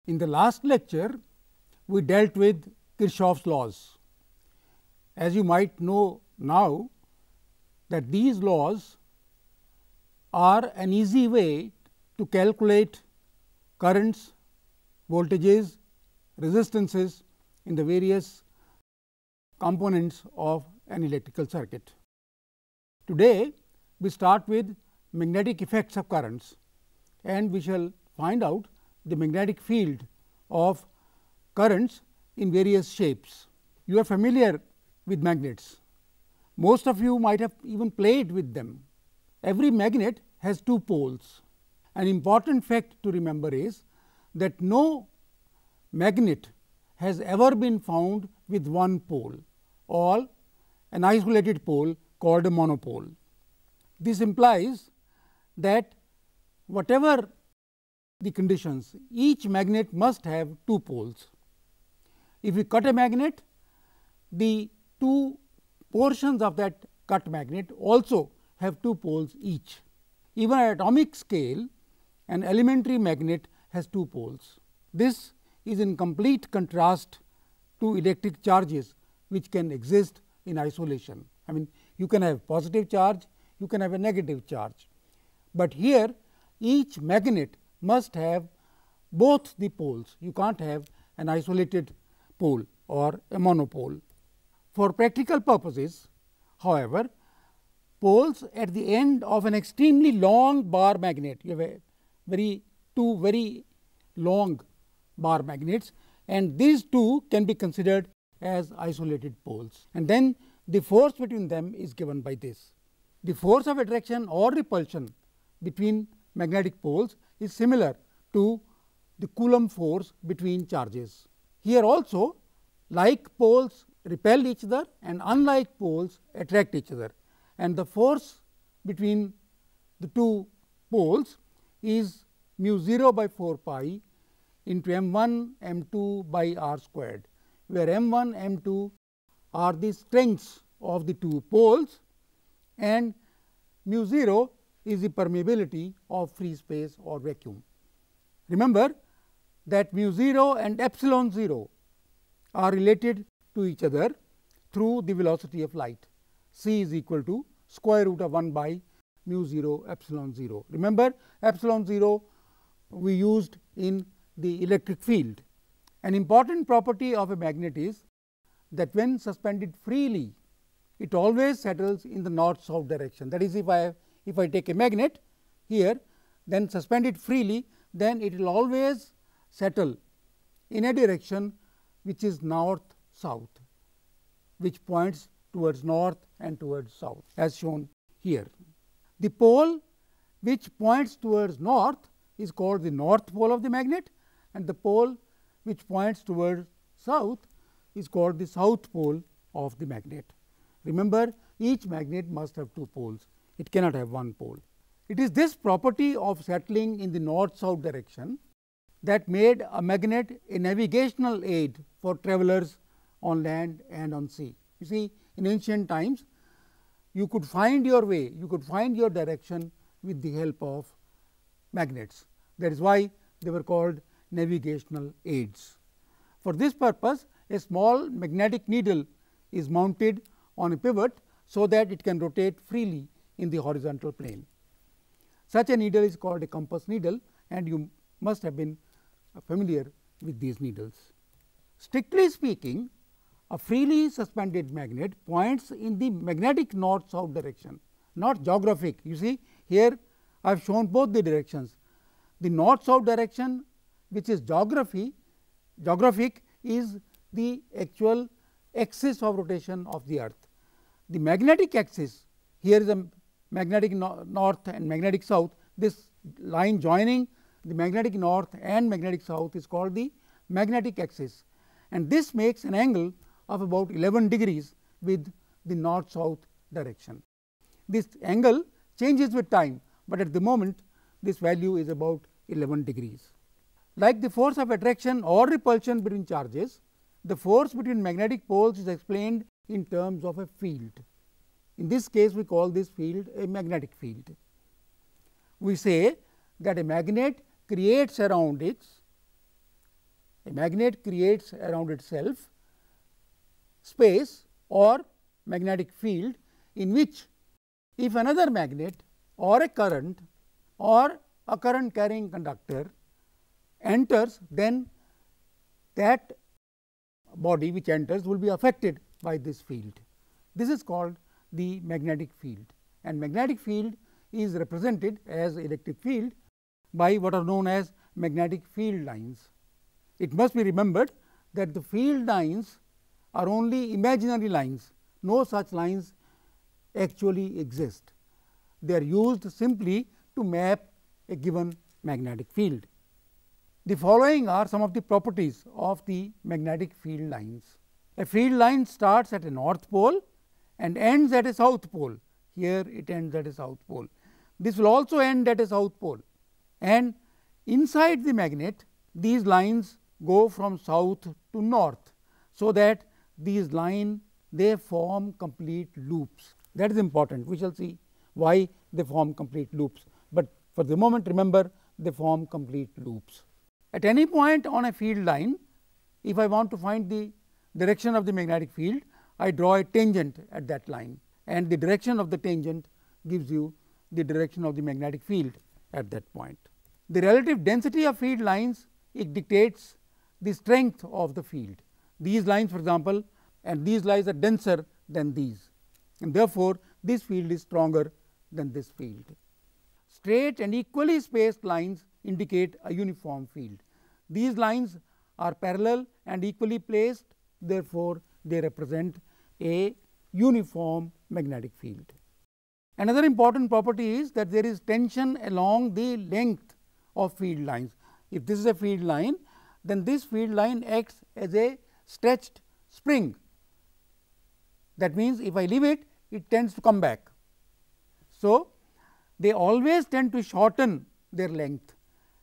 In the last lecture, we dealt with Kirchhoff's laws. As you might know now, that these laws are an easy way to calculate currents, voltages, resistances in the various components of an electrical circuit. Today, we start with magnetic effects of currents, and we shall find out the magnetic field of currents in various shapes. You are familiar with magnets. Most of you might have even played with them. Every magnet has two poles. An important fact to remember is that no magnet has ever been found with one pole, or an isolated pole called a monopole. This implies that whatever the conditions, each magnet must have two poles. If we cut a magnet, the two portions of that cut magnet also have two poles each. Even at atomic scale, an elementary magnet has two poles. This is in complete contrast to electric charges, which can exist in isolation. I mean, you can have positive charge, you can have a negative charge, but here each magnet must have both the poles. You can't have an isolated pole or a monopole. For practical purposes, however, poles at the end of an extremely long bar magnet, you have two very long bar magnets, and these two can be considered as isolated poles, and then the force between them is given by this. The force of attraction or repulsion between magnetic poles is similar to the Coulomb force between charges. Here also, like poles repel each other and unlike poles attract each other, and the force between the two poles is mu 0 by 4 pi into m1 m2 by r squared, where m1 m2 are the strengths of the two poles and mu 0 is the permeability of free space or vacuum. Remember that mu 0 and epsilon 0 are related to each other through the velocity of light. C is equal to square root of 1 by mu 0 epsilon 0. Remember, epsilon 0 we used in the electric field. An important property of a magnet is that when suspended freely, it always settles in the north south direction. That is, if I take a magnet here, then suspend it freely, then it will always settle in a direction which is north south, which points towards north and towards south, as shown here. The pole which points towards north is called the north pole of the magnet, and the pole which points towards south is called the south pole of the magnet. Remember, each magnet must have two poles, it cannot have one pole. It is this property of settling in the north south direction that made a magnet a navigational aid for travelers on land and on sea. You see, in ancient times, you could find your way, you could find your direction with the help of magnets. That is why they were called navigational aids. For this purpose, a small magnetic needle is mounted on a pivot, so that it can rotate freely in the horizontal plane. Such a needle is called a compass needle, and you must have been familiar with these needles. Strictly speaking, a freely suspended magnet points in the magnetic north south direction, not geographic. You see, here I have shown both the directions. The north south direction, which is geographic, is the actual axis of rotation of the earth. The magnetic axis, here is a magnetic north and magnetic south. This line joining the magnetic north and magnetic south is called the magnetic axis, and this makes an angle of about 11 degrees with the north south direction. This angle changes with time, but at the moment this value is about 11 degrees. Like the force of attraction or repulsion between charges, the force between magnetic poles is explained in terms of a field. In this case, we call this field a magnetic field. We say that a magnet creates around itself space or magnetic field, in which if another magnet or a current carrying conductor enters, then that body which enters will be affected by this field. This is called the magnetic field, and magnetic field is represented as electric field by what are known as magnetic field lines. It must be remembered that the field lines are only imaginary lines. No such lines actually exist. They are used simply to map a given magnetic field. The following are some of the properties of the magnetic field lines. A field line starts at a north pole and ends at a south pole. Here it ends at a south pole. This will also end at a south pole, and inside the magnet these lines go from south to north, so that these lines they form complete loops. That is important. We shall see why they form complete loops, but for the moment remember they form complete loops. At any point on a field line, if I want to find the direction of the magnetic field, I draw a tangent at that line, and the direction of the tangent gives you the direction of the magnetic field at that point. The relative density of field lines, it dictates the strength of the field. These lines, for example, and these lines are denser than these, and therefore, this field is stronger than this field. Straight and equally spaced lines indicate a uniform field. These lines are parallel and equally placed, therefore, they represent a uniform magnetic field. Another important property is that there is tension along the length of field lines. If this is a field line, then this field line acts as a stretched spring. That means, if I leave it, it tends to come back. So, they always tend to shorten their length,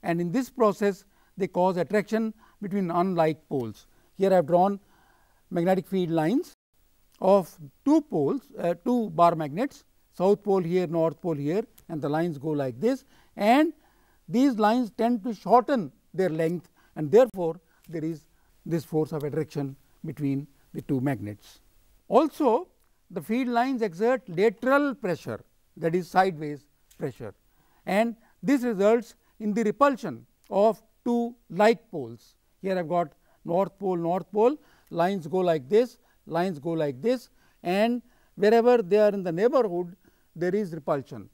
and in this process they cause attraction between unlike poles. Here I have drawn magnetic field lines of two poles, two bar magnets, south pole here, north pole here, and the lines go like this, and these lines tend to shorten their length, and therefore, there is this force of attraction between the two magnets. Also, the field lines exert lateral pressure, that is sideways pressure, and this results in the repulsion of two like poles. Here I have got north pole, lines go like this, lines go like this, and wherever they are in the neighborhood, there is repulsion,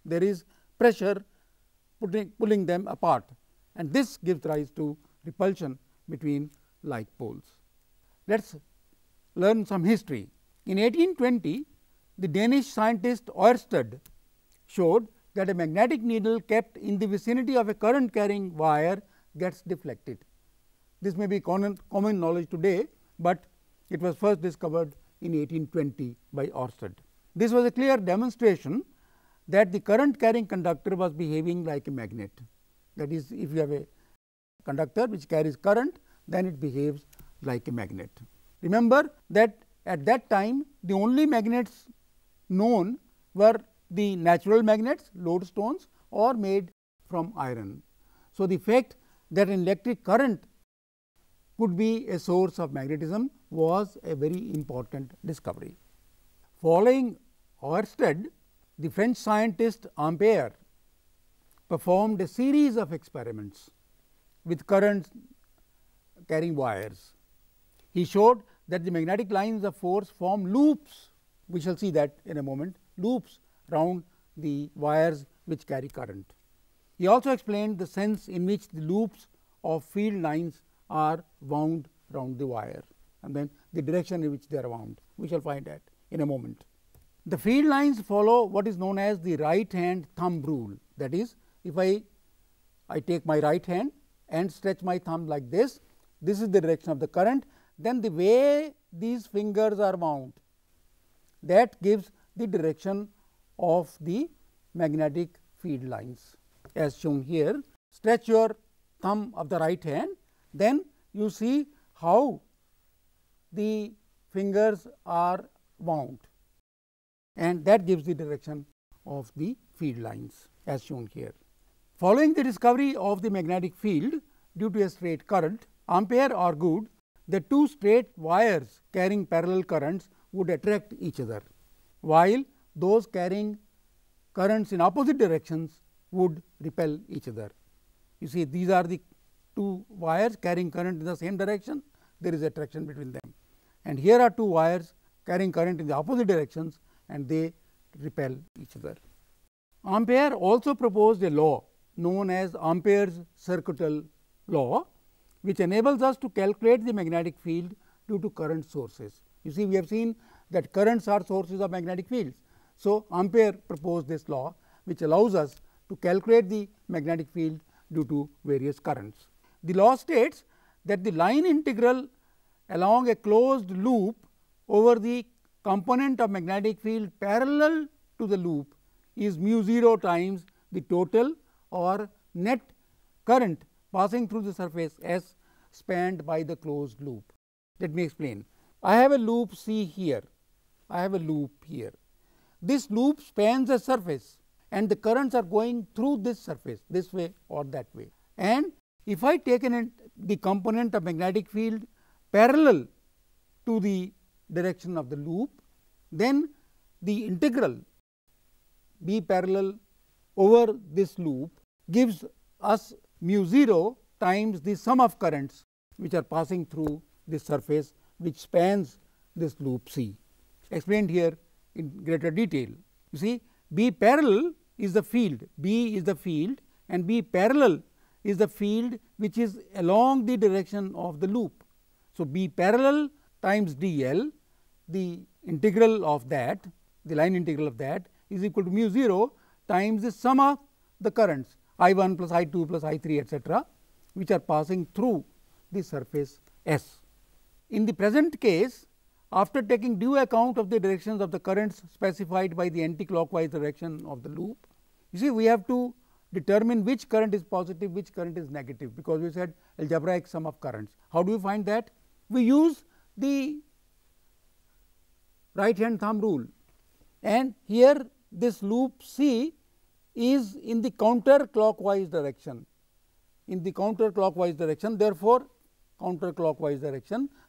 there is pressure pulling them apart, and this gives rise to repulsion between like poles. Let us learn some history. In 1820, the Danish scientist Ørsted showed that a magnetic needle kept in the vicinity of a current carrying wire gets deflected. This may be common knowledge today, but it was first discovered in 1820 by Ørsted. This was a clear demonstration that the current carrying conductor was behaving like a magnet. That is, if you have a conductor which carries current, then it behaves like a magnet. Remember that at that time the only magnets known were the natural magnets, lodestones, or made from iron. So, the fact that an electric current could be a source of magnetism was a very important discovery. Following Ørsted, the French scientist Ampere performed a series of experiments with current carrying wires. He showed that the magnetic lines of force form loops, we shall see that in a moment, loops round the wires which carry current. He also explained the sense in which the loops of field lines are wound round the wire, and then the direction in which they are wound. We shall find that in a moment. The field lines follow what is known as the right hand thumb rule. That is, if I take my right hand and stretch my thumb like this is the direction of the current, then the way these fingers are wound, that gives the direction of the magnetic field lines. As shown here, stretch your thumb of the right hand, then you see how the fingers are wound, and that gives the direction of the field lines as shown here. Following the discovery of the magnetic field due to a straight current, Ampere argued that two straight wires carrying parallel currents would attract each other, while those carrying currents in opposite directions would repel each other. You see, these are the two wires carrying current in the same direction, there is attraction between them, and here are two wires carrying current in the opposite directions and they repel each other. Ampere also proposed a law known as Ampere's circuital law, which enables us to calculate the magnetic field due to current sources. You see, we have seen that currents are sources of magnetic fields. So, Ampere proposed this law, which allows us to calculate the magnetic field due to various currents. The law states that the line integral along a closed loop over the component of magnetic field parallel to the loop is mu 0 times the total or net current passing through the surface S spanned by the closed loop. Let me explain. I have a loop C here, I have a loop here. This loop spans a surface and the currents are going through this surface this way or that way. And if I take the component of magnetic field parallel to the direction of the loop, then the integral B parallel over this loop gives us mu 0 times the sum of currents which are passing through this surface which spans this loop C, explained here in greater detail. You see, B parallel is the field, B is the field and B parallel is the field which is along the direction of the loop. So, B parallel times d l, the integral of that, the line integral of that is equal to mu 0 times the sum of the currents I 1 plus I 2 plus I 3 etcetera, which are passing through the surface S. In the present case, after taking due account of the directions of the currents specified by the anti-clockwise direction of the loop, you see, we have to determine which current is positive, which current is negative, because we said algebraic sum of currents. How do we find that? We use the right hand thumb rule, and here this loop C is in the counterclockwise direction,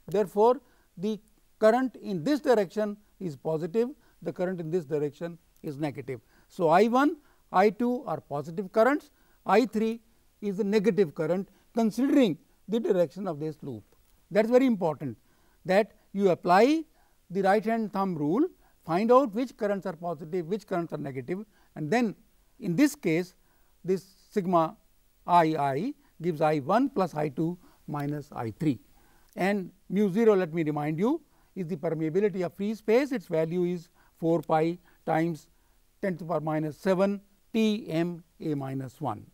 therefore, the current in this direction is positive, the current in this direction is negative. So, I 1, I 2 are positive currents, I 3 is the negative current considering the direction of this loop. That is very important, that you apply the right hand thumb rule, find out which currents are positive, which currents are negative, and then in this case this sigma I gives I 1 plus I 2 minus I 3, and mu 0, let me remind you, is the permeability of free space. Its value is 4 pi times 10 to the power minus 7 T m a minus 1.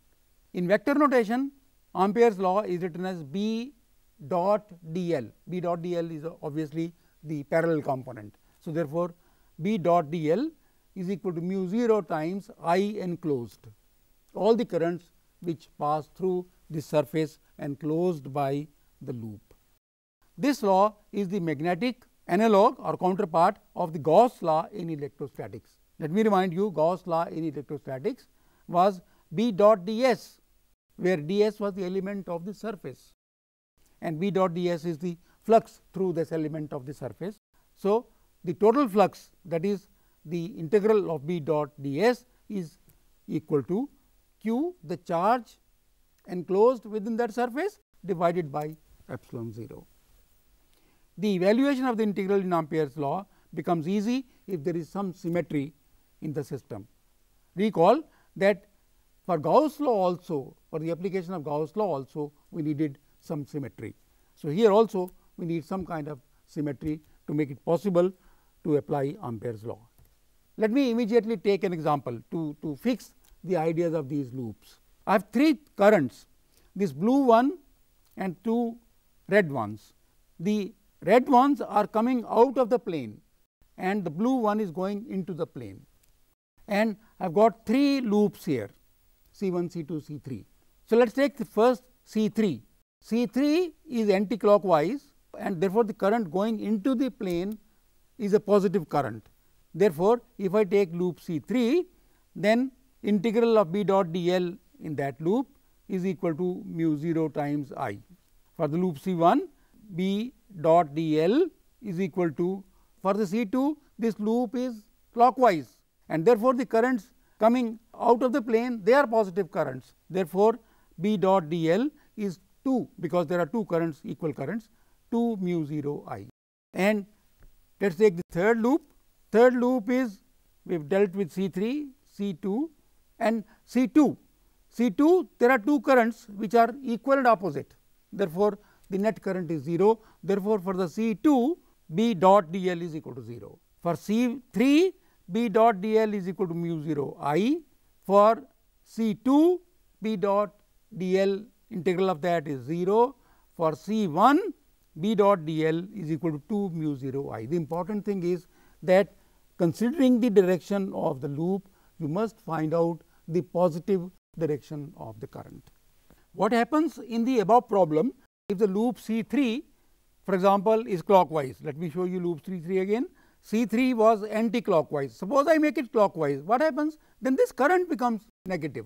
In vector notation, Ampere's law is written as B dot d l. B dot d l is obviously the parallel component. So, therefore, B dot d l is equal to mu 0 times I enclosed, all the currents which pass through the surface enclosed by the loop. This law is the magnetic analog or counterpart of the Gauss law in electrostatics. Let me remind you, Gauss law in electrostatics was B dot d s, where d s was the element of the surface and B dot d s is the flux through this element of the surface. So, the total flux, that is the integral of B dot d s, is equal to q, the charge enclosed within that surface, divided by epsilon 0. The evaluation of the integral in Ampere's law becomes easy if there is some symmetry in the system. Recall that for Gauss law also, for the application of Gauss law also, we needed some symmetry. So, here also we need some kind of symmetry to make it possible to apply Ampere's law. Let me immediately take an example to fix the ideas of these loops. I have three currents, this blue one and two red ones. The red ones are coming out of the plane and the blue one is going into the plane, and I have got three loops here, C 1, C 2, C 3. So, let us take the first C 3. C 3 is anticlockwise and therefore, the current going into the plane is a positive current. Therefore, if I take loop C 3, then integral of B dot d l in that loop is equal to mu 0 times I. For the loop C 1, B dot d l is equal to, for the C 2, this loop is clockwise, and therefore, the currents coming out of the plane, they are positive currents. Therefore, B dot d l is 2, because there are 2 currents, equal currents, 2 mu 0 I. And let us take the third loop. Third loop is, we have dealt with C 3, C 2 and C 2. C 2, there are 2 currents which are equal and opposite. Therefore, the net current is 0. Therefore, for the C 2, B dot d l is equal to 0. For C 3, B dot d l is equal to mu 0 I. For C 2, B dot d l integral of that is 0. For C 1, B dot d l is equal to 2 mu 0 I. The important thing is that considering the direction of the loop, you must find out the positive direction of the current. What happens in the above problem, if the loop C 3, for example, is clockwise? Let me show you loop C 3 again. C 3 was anti-clockwise. Suppose I make it clockwise, what happens? Then this current becomes negative.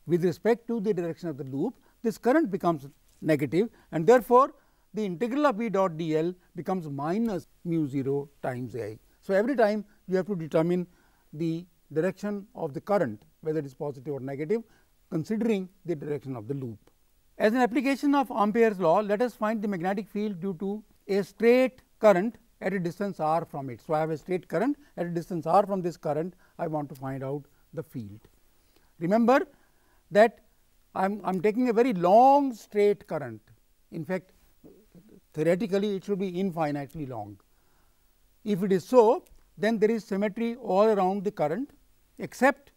With respect to the direction of the loop, this current becomes negative, and therefore, the integral of B dot d l becomes minus mu 0 times I. So, every time you have to determine the direction of the current, whether it is positive or negative, considering the direction of the loop. As an application of Ampere's law, let us find the magnetic field due to a straight current at a distance r from it. So, I have a straight current at a distance r from this current, I want to find out the field. Remember that I am taking a very long straight current. In fact, theoretically it should be infinitely long. If it is so, then there is symmetry all around the current, except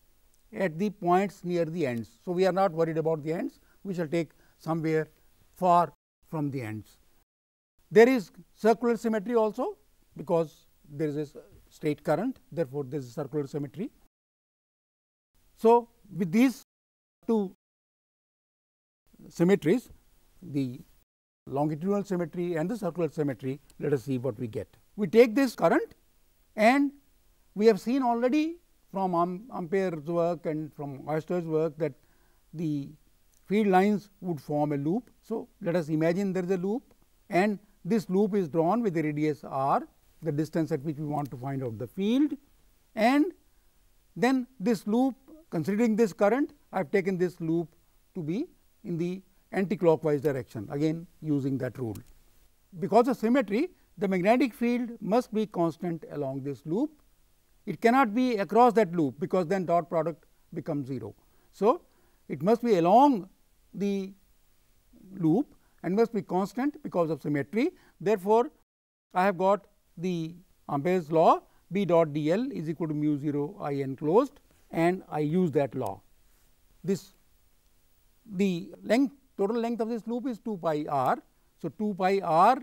at the points near the ends. So, we are not worried about the ends, we shall take somewhere far from the ends. There is circular symmetry also, because there is a straight current, therefore, there is circular symmetry. So, with these 2 symmetries, the longitudinal symmetry and the circular symmetry, let us see what we get. We take this current, and we have seen already from Ampere's work and from Oester's work that the field lines would form a loop. So, let us imagine there is a loop, and this loop is drawn with the radius r, the distance at which we want to find out the field, and then this loop, considering this current, I have taken this loop to be in the anti-clockwise direction, again using that rule. Because of symmetry, the magnetic field must be constant along this loop. It cannot be across that loop, because then dot product becomes 0. So, it must be along the loop and must be constant because of symmetry. Therefore, I have got the Ampere's law, B dot d l is equal to mu 0 I enclosed, and I use that law. This, the length, total length of this loop is 2 pi r. So, 2 pi r,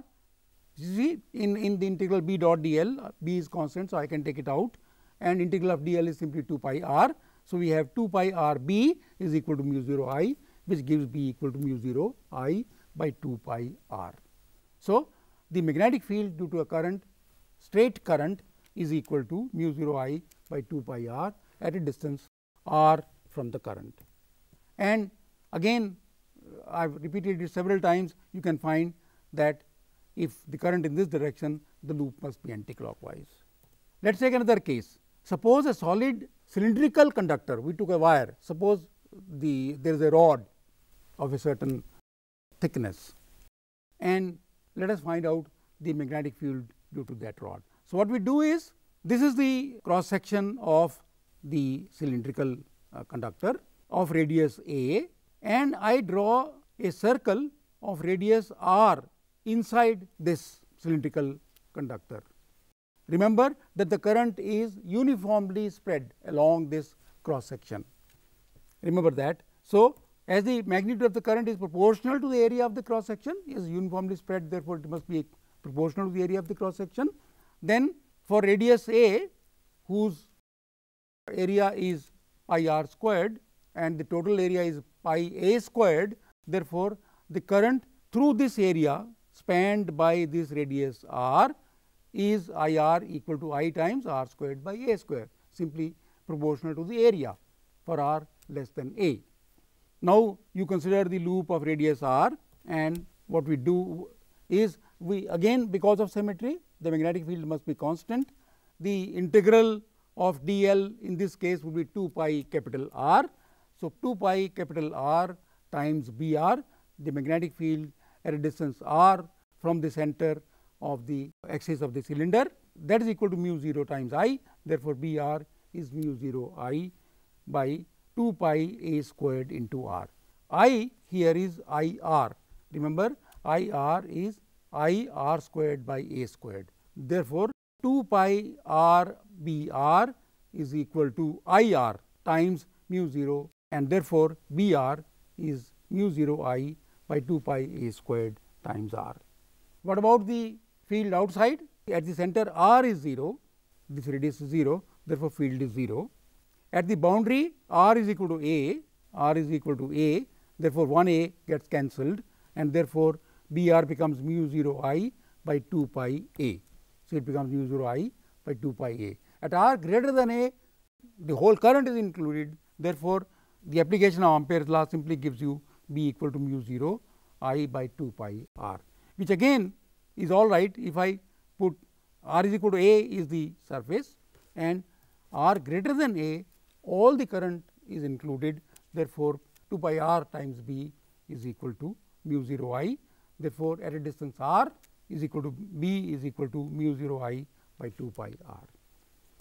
you see in the integral B dot d l, B is constant. So, I can take it out, and integral of d l is simply 2 pi r. So, we have 2 pi r B is equal to mu 0 I, which gives B equal to mu 0 I by 2 pi r. So, the magnetic field due to a current, straight current, is equal to mu 0 I by 2 pi r at a distance r from the current. And again, I have repeated it several times, you can find that if the current in this direction, the loop must be anti-clockwise. Let us take another case. Suppose a solid cylindrical conductor, we took a wire, suppose there is a rod of a certain thickness, and let us find out the magnetic field due to that rod. So, what we do is, this is the cross section of the cylindrical conductor of radius a, and I draw a circle of radius r inside this cylindrical conductor. Remember that the current is uniformly spread along this cross section. Remember that. So, as the magnitude of the current is proportional to the area of the cross section, is uniformly spread, therefore, it must be proportional to the area of the cross section. Then for radius a, whose area is pi r squared and the total area is pi a squared, therefore, the current through this area spanned by this radius r is I r equal to I times r squared by a square, simply proportional to the area for r less than a. Now, you consider the loop of radius r, and what we do is we again, because of symmetry, the magnetic field must be constant. The integral of d l in this case would be 2 pi capital R. So, 2 pi capital R times B r, the magnetic field at a distance r from the center of the axis of the cylinder, that is equal to mu 0 times I. Therefore, B r is mu 0 I by 2 pi a squared into r. I here is I r. Remember, I r is I r squared by a squared. Therefore, 2 pi r B r is equal to I r times mu 0, and therefore, B r is mu 0 I by 2 pi a squared times r. What about the field outside? At the center r is 0, this radius is 0, therefore, field is 0. At the boundary r is equal to a, r is equal to a, therefore, 1 a gets cancelled, and therefore, B r becomes mu 0 I by 2 pi a. So, it becomes mu 0 I by 2 pi a. At r greater than a, the whole current is included, therefore, the application of Ampere's law simply gives you B equal to mu 0 I by 2 pi r, which again is all right if I put r is equal to a is the surface, and r greater than a, all the current is included. Therefore, 2 pi r times B is equal to mu 0 I. Therefore, at a distance r is equal to B is equal to mu 0 I by 2 pi r.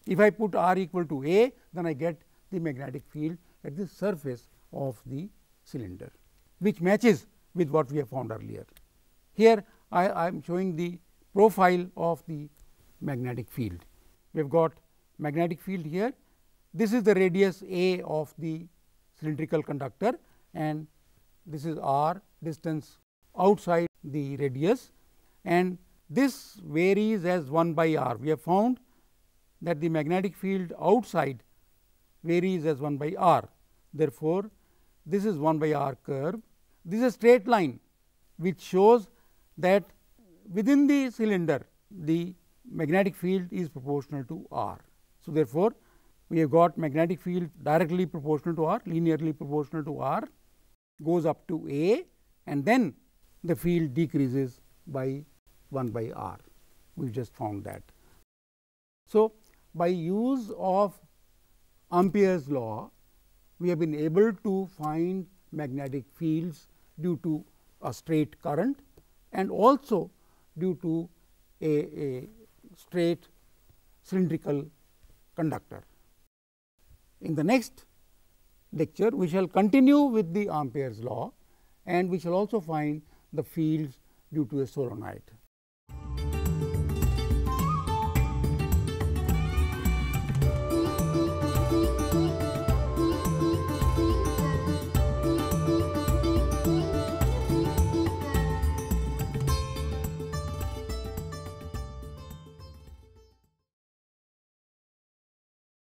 If I put r equal to a, then I get the magnetic field at the surface of the cylinder, which matches with what we have found earlier. Here I am showing the profile of the magnetic field. We have got magnetic field here. This is the radius a of the cylindrical conductor, and this is r distance outside the radius, and this varies as 1 by r. We have found that the magnetic field outside varies as 1 by r. Therefore, this is 1 by r curve. This is a straight line which shows that within the cylinder the magnetic field is proportional to r. So, therefore, we have got magnetic field directly proportional to r, linearly proportional to r, goes up to a, and then the field decreases by 1 by r. We just found that. So, by use of Ampere's law, we have been able to find magnetic fields due to a straight current and also due to a straight cylindrical conductor. In the next lecture, we shall continue with the Ampere's law, and we shall also find the fields due to a solenoid.